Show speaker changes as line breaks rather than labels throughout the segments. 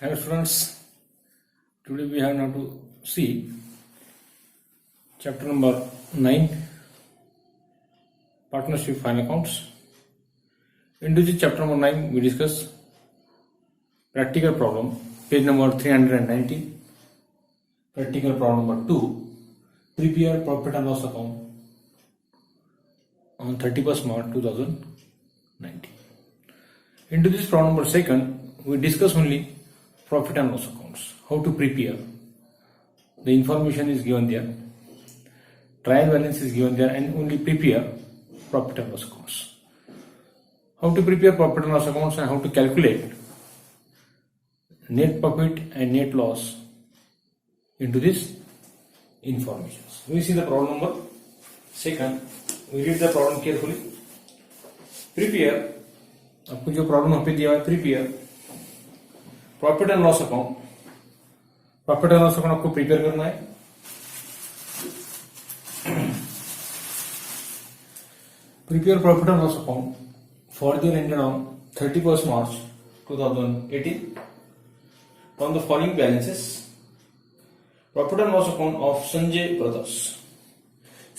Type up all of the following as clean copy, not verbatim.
Hello students, today we have now to see chapter number 9, Partnership Final Accounts. In this chapter number 9 we discuss practical problem, page number 390, practical problem number 2, prepare profit and loss account on 31st March 2019. Into this problem number 2 we discuss only profit and loss accounts, how to prepare. The information is given there, trial balance is given there, and only prepare profit and loss accounts. How to prepare profit and loss accounts and how to calculate net profit and net loss into this information. We see the problem number 2. We read the problem carefully. Prepare, आपको जो problem यहाँ पे दिया है, prepare profit and loss account. Profit and loss account आपको prepare करना है. Prepare profit and loss account for the year ended on 31st March 2018 from the following balances. Profit and loss account of Sanjay brothers.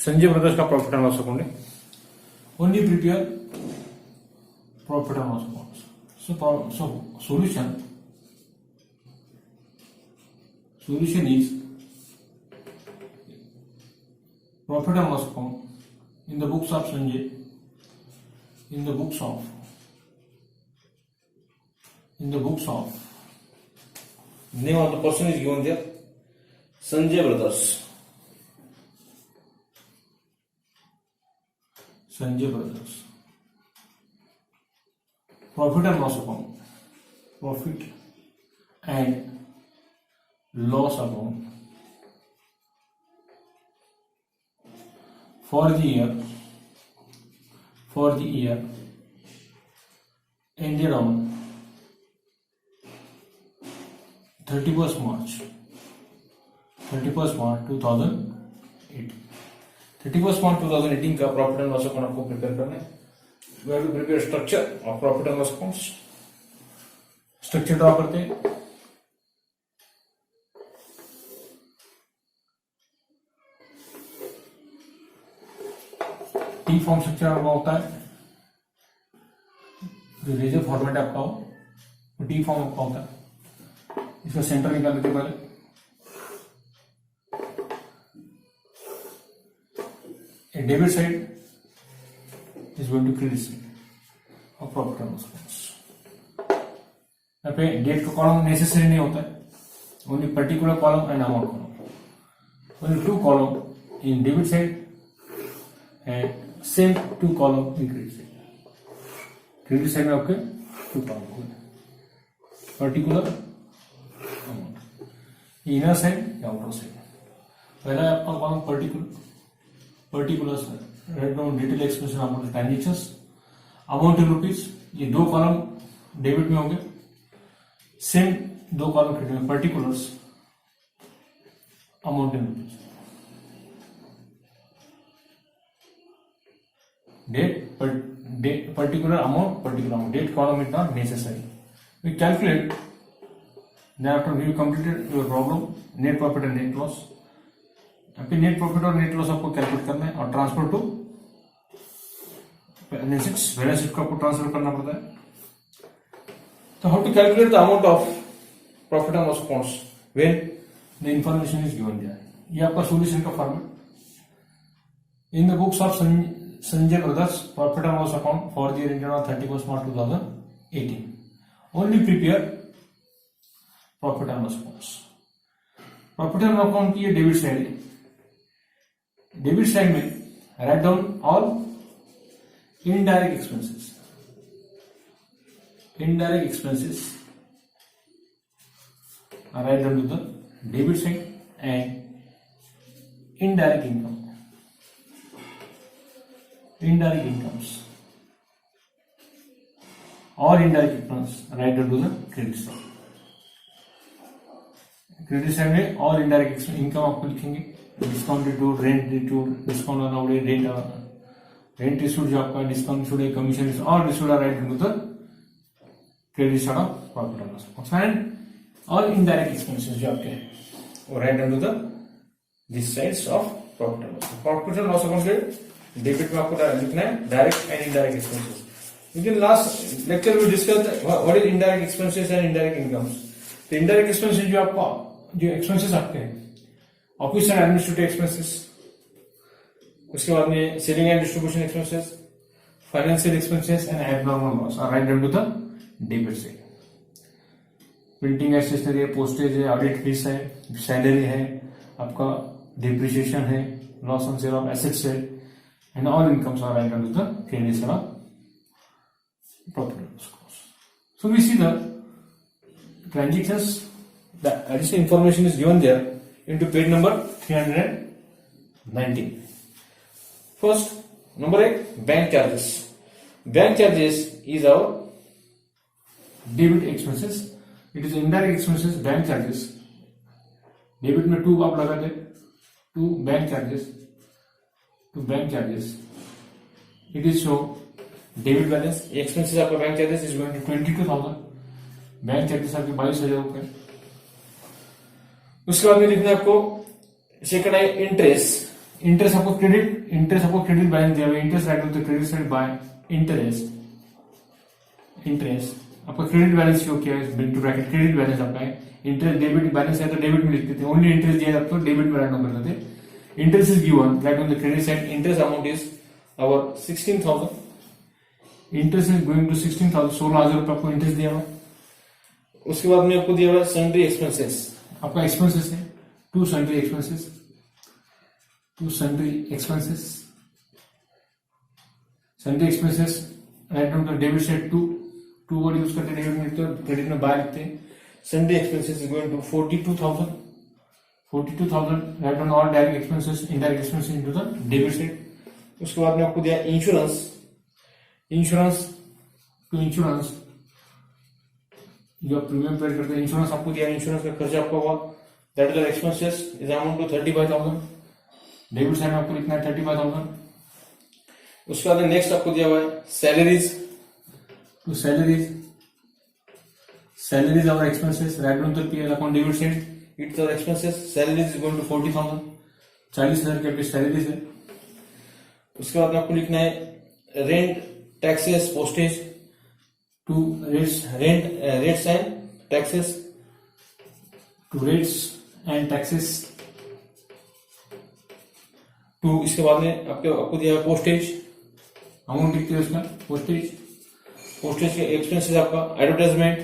Sanjay brothers का profit and loss account है. Only prepare profit and loss accounts. So solution is profit and loss account in the books of Sanjay, in the books of name of the person is given there, Sanjay Brothers. Profit and loss account. Profit and loss account for the year ended on 31st March 2018. 31st March 2018 का profit and loss account आपको prepare करना है. We have to prepare structure of profit and loss accounts. Structure draw करते हैं. T form structure आपका होता है. जो रेजर फॉर्मेट आपका हो वो टी फॉर्म आपका होता है. इसका सेंटर निकाल लेते पहले. Debit side is going to credit side of profit and loss accounts. यहाँ पे डेट का कॉलम नेसेसरी नहीं होता है. Only particular column and amount column. Only 2 column in debit side and same 2 column in credit side. Credit side में आपके 2 column होंगे. Particular amount inner side या आउटर साइड. पहला आपका column particular side. Right down detail expression amount transactions. Amount in rupees. ये 2 column debit में होंगे. Same 2 column credit में. Particulars amount in rupees. Date particular amount. Date column is not necessary. We calculate then after we completed your problem. Net profit and net loss. Net profit और net loss आपको calculate करना है और transfer to balance sheet को आपको transfer करना पड़ता है. तो how to calculate the amount of profit and loss accounts when the information is given there. ये आपका सॉल्यूशन का format. In the books of Sanjay brothers profit and loss account for the year ended on 31st March 2018. Only prepare profit and loss accounts. Profit and loss account की ये debit side है. Debit side में write down all indirect expenses. are write down to the debit side and indirect incomes or indirect incomes write down to the credit side. Credit side में और indirect income आपको लिखेंगे. Discount रिटूड, rent रिटूड, discount allowed, rent received जो आपका discount received, commission और received are right into the credit side of profit and loss accounts. And और इनडायरेक्ट एक्सपेंसेस जो आपके हैं वो right under the this sides of profit and loss. Profit and loss account debit में आपको लिखना है डायरेक्ट एंड इनडायरेक्ट एक्सपेंसेस। लेकिन लास्ट लेक्चर में discuss what is indirect expenses and indirect incomes. तो इनडायरेक्ट एक्सपेंसेस जो आपका जो एक्सपेंसेस आपके हैं ऑफिस एंड एडमिनिस्ट्रेटिव एक्सपेंसेस, उसके बाद में selling and distribution expenses, financial expenses and abnormal loss are right under the debit side. Printing and stationery है, पोस्टेज है, ऑडिट फीस है, सैलरी है, आपका डिप्रिसिएशन है, loss on sale of assets है, and all incomes are right under the credit side of profit and loss account. So we see the transactions. The additional information is given there into page number 319. First, number 1, bank charges. Bank charges is our debit expenses. It is indirect expenses, bank charges. Debit में 2 आप लगा दे, 2 bank charges, 2 bank charges. It is show debit balance. Expenses आपका bank charges is going to 22,000. Bank charges आपके 22,000 रुपए। उसके बाद में लिखना है आपको सेकंड है इंटरेस्ट। इंटरेस्ट आपको क्रेडिट बैलेंस दिया हुआ है। इंटरेस्ट राइट होता है क्रेडिट साइड बाय इंटरेस्ट आपका क्रेडिट बैलेंस शो किया है बिन टू ब्रैकेट क्रेडिट बैलेंस आपका है। इंटरेस्ट डेबिट बैलेंस है तो डेबिट में लिखते थे, ओनली इंटरेस्ट दिया आपको डेबिट में राइट कर देते। Interest is given write on the credit side. Interest amount is our 16,000। Interest is going to 16,000, 16,000 रुपए आपको इंटरेस्ट दिया हुआ। उसके बाद में आपको दिया हुआ सन्ड्री एक्सपेंसेस। आपका एक्सपेंसेस है 2 sundry expenses write down debit side 2 word use करते डेबिट में लिखते हैं, क्रेडिट में बाय लिखते हैं। Sundry expenses is going to 42,000 write down all direct expenses indirect expenses into the debit side. उसके बाद में आपको दिया इंश्योरेंस जो आप प्रीमियम पेड करते हैं। इंश्योरेंस आपको दिया, इंश्योरेंस का खर्चा आपका हुआ that is expenses is amount to 35,000। Debit side में आपको लिखना है 35,000। उसके बाद नेक्स्ट आपको दिया हुआ है सैलरीज। तो salaries our expenses write down the PL account debit side it's our expenses. Salaries is going to 40,000, 40,000 की आपकी सैलरीज है। उसके बाद में आपको लिखना है rent, taxes, postage to rates and taxes to इसके बाद में आपको दिया है पोस्टेज अमाउंट लिखते हैं उसका। पोस्टेज के एक्सपेंसेस आपका एडवर्टाइजमेंट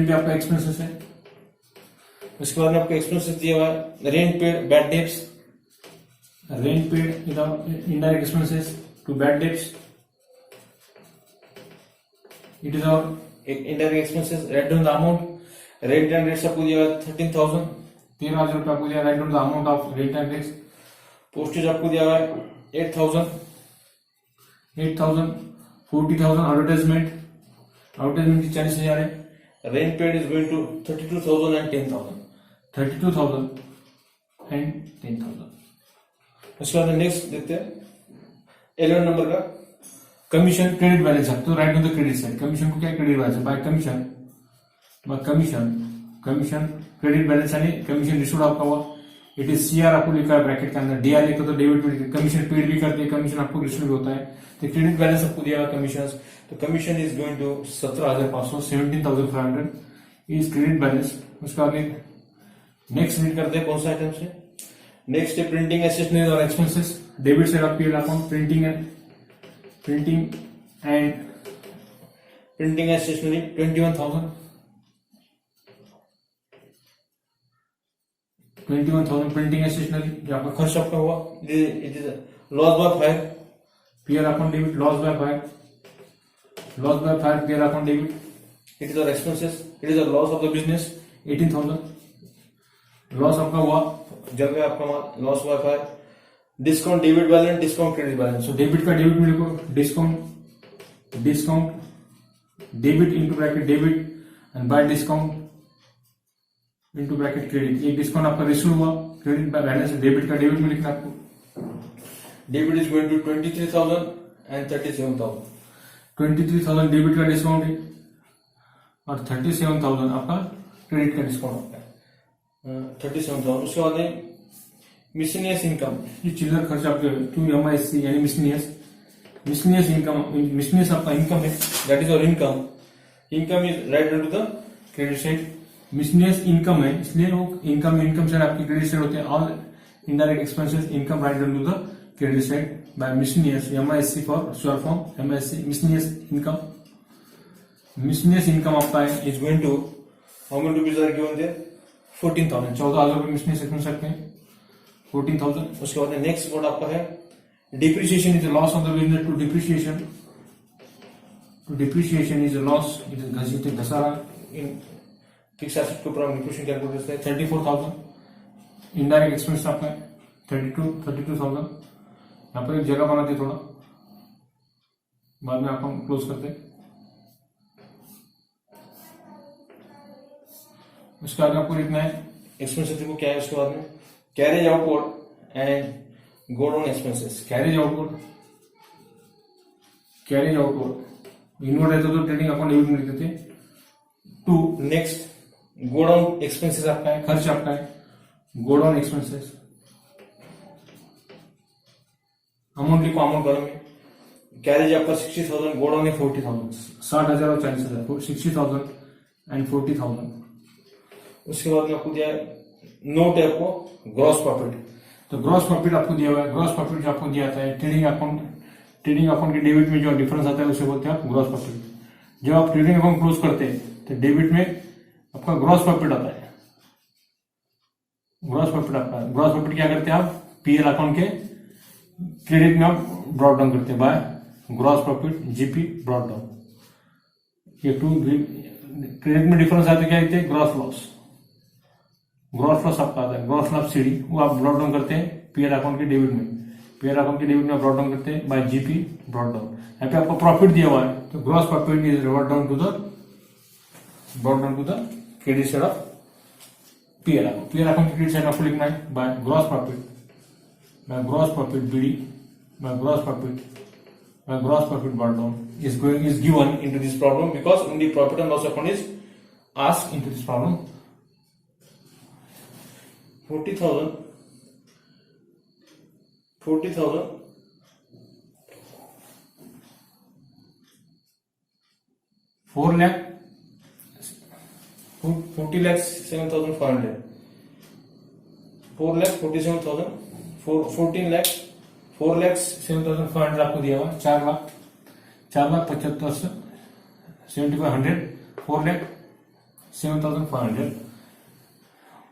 भी आपका एक्सपेंसेस है। उसके बाद में आपको एक्सपेंसेस दिया हुआ है rent paid, bad debts. Rent paid indirect expenses to bad debts, it is our indirect expenses. Write down the amount. Rent and rates आपको दिया 13,000, 13,000 रुपए आपको दिया। Write down the amount of rent and rates. Postage आपको दिया है 8,000, 40,000 advertisement की 40,000 है। Rent paid is going to 32,000 and 10,000, 32,000 and 10,000। उसके बाद नेक्स्ट देखते हैं 11 नंबर का कमीशन क्रेडिट बैलेंस। आप तो right on the credit side commission को क्या credit balance bye commission credit balance यानी कमीशन रिसीव्ड आपका हुआ। इट इज सीआर आपको लिखा है ब्रैकेट के अंदर, डीआर लिखा तो डेबिट में कमीशन पेड भी करते हैं, कमीशन आपको रिसीव्ड होता है। तो क्रेडिट बैलेंस आपको दिया कमीशन। तो commission is going to 17,500, 17,500 is credit balance. उसका आगे नेक्स्ट रीड करते हैं कौन सा आइटम से। नेक्स्ट है प्रिंटिंग एंड स्टेशनरी और expenses. Debit side of PL account printing and stationery 21,000 printing and stationery जो आपका खर्च आपका हुआ। It is loss by 5 PL account debit, loss by 5 PL account debit. It is our expenses, it is a loss of the business 18,000 loss आपका हुआ जब आपका loss by 5। Discount debit balance, discount credit balance. So debit का debit में लिखो discount debit into bracket debit and by discount into bracket credit. एक discount आपका receive हुआ क्रेडिट बैलेंस, डेबिट का डेबिट में लिखना आपको। Debit is going to 23,000 and 37,000। 23,000 debit का डिस्काउंट है और 37,000 आपका क्रेडिट का डिस्काउंट होता है। 37,000 उसके बाद है मिसलेनियस इनकम, ये चिल्लर खर्च आपके टू MISC यानी मिसलेनियस इनकम, मिसलेनियस आपका इनकम है, दैट इज और income is write to the credit side. Miscellaneous income है इसलिए वो इनकम साइड आपकी क्रेडिट साइड होते हैं। All indirect expenses income write to the credit side by miscellaneous, MISC for short form, MISC miscellaneous income. Miscellaneous income आपका है is going to how many rupees are given there 14,000, 14,000 रुपए miscellaneous मिल सकते हैं 14,000। उसके बाद next word आपका है depreciation is loss on the business to depreciation. To depreciation is loss, it is घसीटे घसारा इन फिक्स एसेट के ऊपर हम डिप्रिसिएशन कैलकुलेट करते हैं 34,000। इनडायरेक्ट एक्सपेंस आपका है 32,000। यहाँ पर एक जगह बनाते थोड़ा, बाद में आप हम क्लोज करते हैं। उसके आगे आपको लिखना है एक्सपेंसेस को क्या है। उसके बाद में carriage outward and godown expenses. Carriage outward inward रहता तो ट्रेडिंग अकाउंट डेबिट में लिखते थे। To next godown expenses आपका है, खर्च आपका है गो डाउन एक्सपेंसेस। अमाउंट लिखो, अमाउंट करेंगे। कैरेज आपका 60,000, गो डाउन है 40,000, 60,000 और 40,000, 60,000 एंड 40,000। उसके बाद में आपको दिया है नोट है आपको ग्रॉस प्रॉफिट। तो ग्रॉस प्रॉफिट आपको दिया हुआ है। ग्रॉस प्रॉफिट जो आपको दिया जाता है ट्रेडिंग अकाउंट के डेबिट में जो डिफरेंस आता है उसे बोलते हैं आप ग्रॉस प्रॉफिट। जब आप ट्रेडिंग अकाउंट क्लोज करते हैं तो डेबिट में आपका ग्रॉस प्रॉफिट आता है। ग्रॉस प्रॉफिट क्या करते हैं आप PL अकाउंट के क्रेडिट में आप ब्रॉट डाउन करते हैं bye gross profit GP brought down. ये टू क्रेडिट में डिफरेंस आता है क्या कहते हैं ग्रॉस लॉस आपका आता है, ग्रॉस लॉस CD वो आप ब्रॉट डाउन करते हैं PL अकाउंट के डेबिट में, PL अकाउंट के डेबिट में ब्रॉट डाउन करते हैं बाय GP ब्रॉट डाउन। यहाँ पे आपको प्रॉफिट दिया हुआ है तो gross profit is brought down to the credit side of PL account. PL account की क्रेडिट साइड आपको लिखना है by gross profit BD by gross profit brought down is given into this problem because only profit and loss account is asked into this problem. 40,000 4 lakh 40 lakhs 7,500 4 lakh 47,000 14 lakh 4 lakhs 7,500 आपको दिया हुआ 4 lakh 75,000 7,500 4 lakh 7,500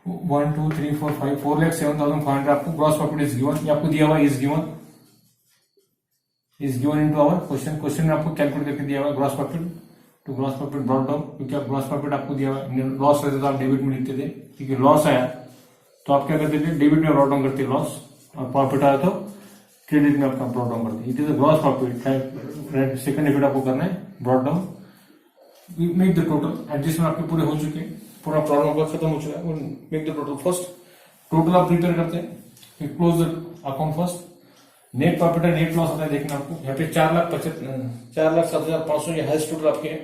1 2 3 4 5 4 lakh 7,500 आपको gross profit is given, ये आपको दिया हुआ is given into our question में आपको कैलकुलेट करके दिया हुआ gross profit to gross profit brought down. क्योंकि आप ग्रॉस प्रॉफिट आपको दिया हुआ लॉस रहता तो आप डेबिट में लिखते थे, क्योंकि लॉस आया तो आप क्या करते थे डेबिट में ब्रॉट डाउन करते लॉस, और प्रॉफिट आया तो क्रेडिट में आपका ब्रॉट डाउन करते। It is gross profit. Second debit आपको करना है brought down. Make the total adjustment आपके पूरे हो चुके हैं, पूरा प्रॉब्लम आपका खत्म हो चुका है। Make the total first total आप प्रिपेयर करते हैं, close the account first. Net profit है नेट लॉस आता है देखना आपको। यहाँ पे 4,07,500 ये हाईएस्ट टोटल आपके है।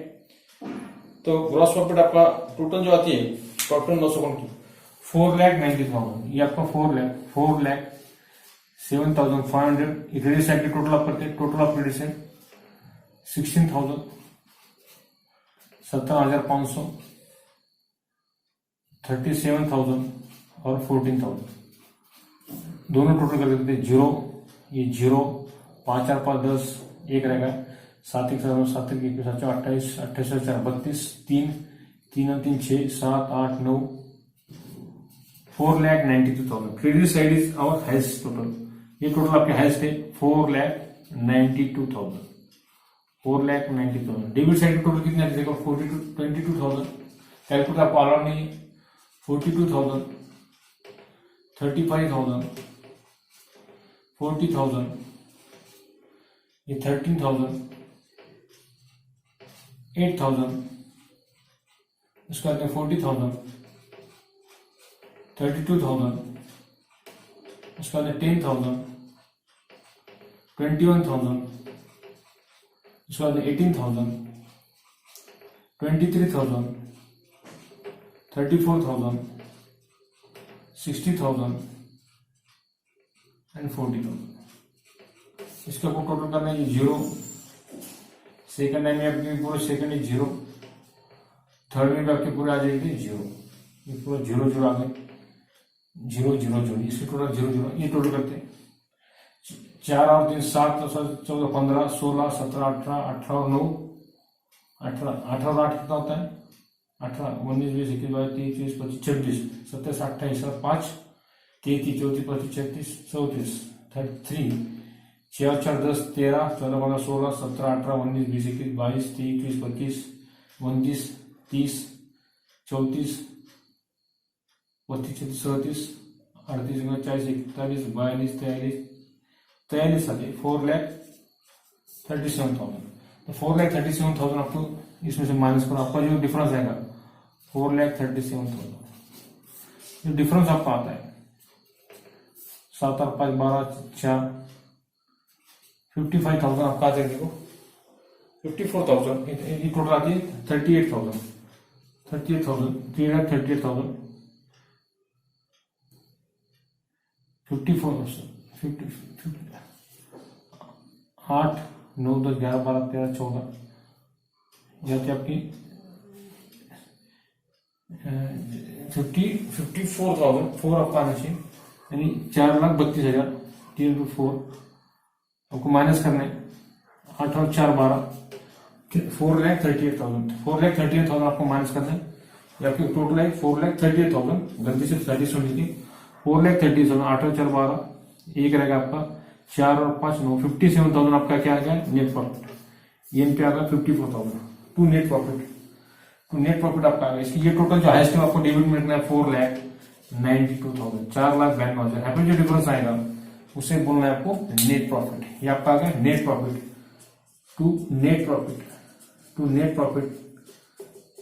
तो ग्रॉस प्रॉफिट आपका टोटल जो आती है प्रॉफिट एंड लॉस अकाउंट की 4,90,000, ये आपका 4,07,500। क्रेडिट साइड की टोटल आप करते हैं, टोटल ऑफ क्रेडिट साइड 16,000 17,500 37,000 और 14,000 दोनों टोटल कर देते हैं 0, ये 0 5 4 5 10 1 रहेगा 7 1 7 7 1 7 28 28 4 32 3 3 3 6 7 8 9 4,92,000। Credit side is our highest total, ये टोटल आपके हाईएस्ट है 4,92,000 4,90,000। डेबिट साइड का टोटल कितना देखो 22,000। कैलकुलेटर आपको अलाउ नहीं है। 42,000 35,000 40,000 ये 13,000 8,000 उसके बाद 40,000 32,000 उसके बाद 10,000 21,000 उसके बाद 18,000, 23,000, 34,000, 60,000 एंड 40,000। इसका आपको टोटल करना है 0, सेकंड लाइन में आपके पूरे सेकंड है 0, थर्ड में भी आपके पूरे आ जाएंगे 0, ये पूरा 0 0 आ गए, 0 0 0, इसके टोटल 0 0, ये टोटल करते हैं 4 और 3 7 14 15 16 17 18 18 और 9 18 18 और 8 कितना होता है 18 19 20 21 22 23 24 25 26 27 28 और 5 33 34 35 36 34 33 6 4 10 13 14 15 16 17 18 19 20 21 22 23 24 25 29 30 31 32 34 38 39 40 41 42 43 आ गए 4,37,000। तो 4,37,000 आपको इसमें से माइनस करो, आपका जो डिफरेंस आएगा 4,37,000, जो डिफरेंस आपका आता है 7 और 5 12 4 55,000 आपका आ जाएगा, 54,000, ये टोटल आती है 38,000, 3,38,000 8 9 10 11 12 13 14 जाती आपकी 54,000 4 आपका आना चाहिए, यानी 4,32,000, 3 4 आपको माइनस करना है 8 और 4 12, 4,38,000, 4,38,000 आपको माइनस करना है, आपकी टोटल है 4,38,000, गलती से 30 सुन लीजिए, 4,38,000, 8 और 4 12, एक रहेगा आपका 4 और 5 9, 57,000 आपका क्या आ गया नेट प्रॉफिट, ये पे आ गया 54,000 टू नेट प्रॉफिट, आपका आ गया। इसकी ये टोटल जो हाईएस्ट आपको डेबिट में रखना है 4,92,000, 4,92,000, यहाँ पे जो डिफरेंस आएगा उसे बोलना है आपको नेट प्रॉफिट, ये आपका आ गया net profit to net profit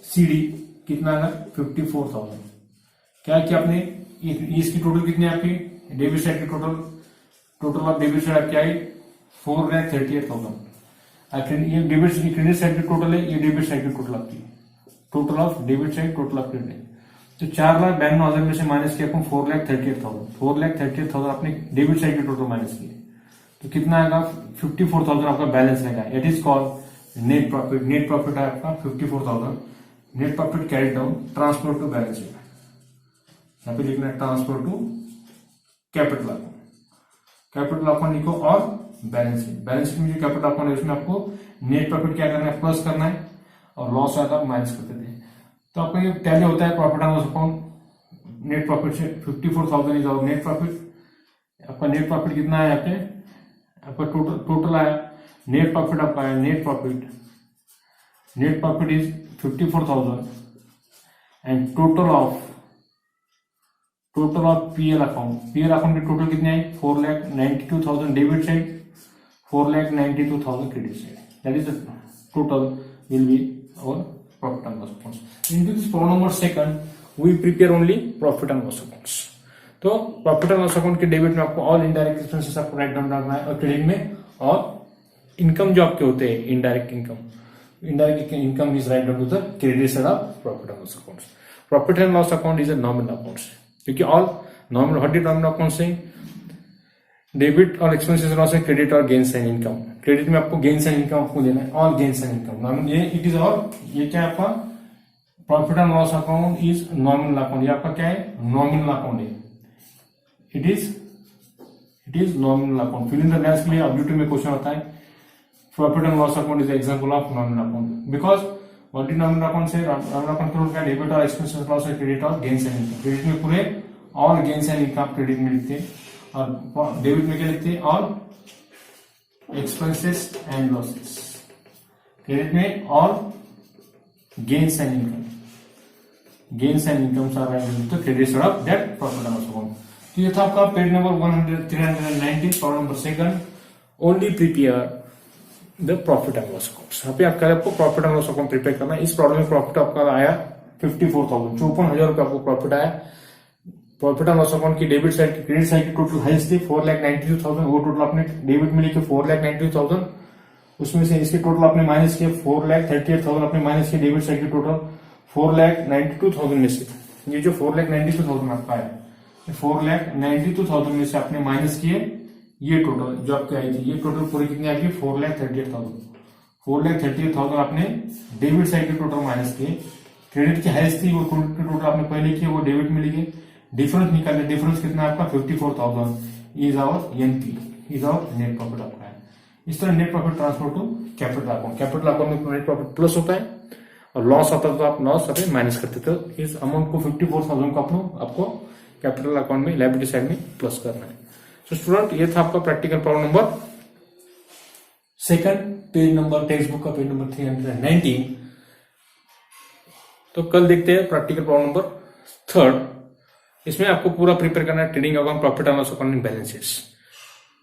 CD कितना आएगा 54,000। क्या किया आपने, इसकी टोटल कितनी है आपकी डेबिट साइड की टोटल ऑफ डेबिट साइड आपकी आई 4,38,000, ये डेबिट क्रेडिट साइड की टोटल है, ये डेबिट साइड की टोटल आपकी total of debit side total of credit. तो 4,92,000 में से माइनस किया आपको 4,38,000 आपने डेबिट साइड की टोटल माइनस किया, तो कितना आएगा 54,000 आपका बैलेंस रहेगा, it is called net profit है आपका 54,000, net profit carry down transfer to balance sheet, यहाँ पे लिखना है ट्रांसफर टू कैपिटल अकाउंट लिखो और बैलेंस शीट में जो कैपिटल अकाउंट है उसमें आपको नेट प्रॉफिट क्या करना है प्लस करना है और लॉस आएगा माइनस करते थे। तो आपका ये टैली होता है profit and loss account net profit से 54,000 इज आवर नेट प्रॉफिट। आपका नेट प्रॉफिट कितना है यहाँ पे आपका टोटल आया नेट प्रॉफिट आपका आया net profit is 54,000 and total of PL account की टोटल कितने आई 4,92,000 debit side 4,92,000 credit side, that is the total will be our profit and loss accounts. Into this problem number 2 we prepare only profit and loss accounts. तो profit and loss account के debit में आपको all indirect expenses आपको write down करना है और credit में और इनकम जो आपके होते हैं indirect income is write down to the credit side of profit and loss accounts. Profit and loss account is a nominal accounts क्योंकि all nominal what is nominal account से डेबिट और expenses loss है credit और gains and income. Credit में आपको gains and income आपको देना है ऑल गेन्स एंड इनकम ये इट इज ऑल ये क्या है आपका profit and loss account is nominal account ये आपका क्या है नॉमिनल अकाउंट है it is nominal account. Fill in the blanks के लिए ऑब्जेक्टिव में क्वेश्चन आता है profit and loss account is example of nominal account because what is nominal account से नॉमिनल अकाउंट का डेबिट और एक्सपेंसेस लॉस है क्रेडिट और गेन्स एंड इनकम। क्रेडिट में पूरे all gains and income credit में लिखते हैं और डेबिट में क्या लिखते हैं all expenses and losses. Credit में all gains and income are write to credit side of that profit and loss account. तो ये था आपका page number 390 problem number 2 only prepare the profit and loss account. यहाँ पे आपको profit and loss account prepare करना है। इस प्रॉब्लम में प्रॉफिट आपका आया 54,000 54,000 रुपए आपको प्रॉफिट आया। प्रॉफिट एंड लॉस अकाउंट की डेबिट साइड की क्रेडिट साइड की टोटल हाईएस्ट थी 4,92,000 वो टोटल आपने डेबिट में लिखे 4,92,000 उसमें से इसके टोटल आपने माइनस किया 4,38,000 आपने माइनस किया डेबिट साइड के टोटल 4,92,000 में से। ये जो 4,92,000 आपका है, 4,92,000 में से आपने माइनस किए ये टोटल जो आपकी आई थी, ये टोटल पूरी कितनी आएगी 4,38,000। 4,38,000 आपने डेबिट साइड के टोटल माइनस किए, क्रेडिट की हाइस्ट थी वो टोटल आपने पहले किया वो डेबिट में लिए, डिफरेंस निकाले, डिफरेंस कितना आपका 54,000 is our NP, is our net profit आपका है। इस तरह net profit transfer to capital account, capital account में नेट प्रॉफिट प्लस होता है और लॉस आता है तो आप लॉस अभी माइनस करते थे। इस अमाउंट को 54,000 को आपको कैपिटल अकाउंट में लायबिलिटी साइड में प्लस करना है। तो स्टूडेंट ये था आपका practical problem number second, page number text book का पेज नंबर 319। तो कल देखते हैं प्रैक्टिकल प्रॉब्लम नंबर थर्ड। इसमें आपको पूरा प्रिपेयर करना है trading account, profit and loss account and balances.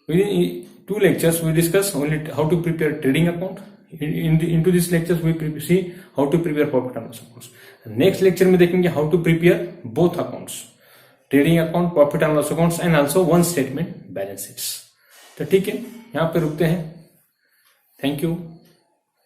Within 2 lectures we discuss only how to prepare trading account. Into this lectures we see how to prepare profit and loss accounts. Next lecture में देखेंगे how to prepare both accounts, trading account, profit and loss accounts and also one statement balance sheets. तो ठीक है, यहाँ पे रुकते हैं। Thank you.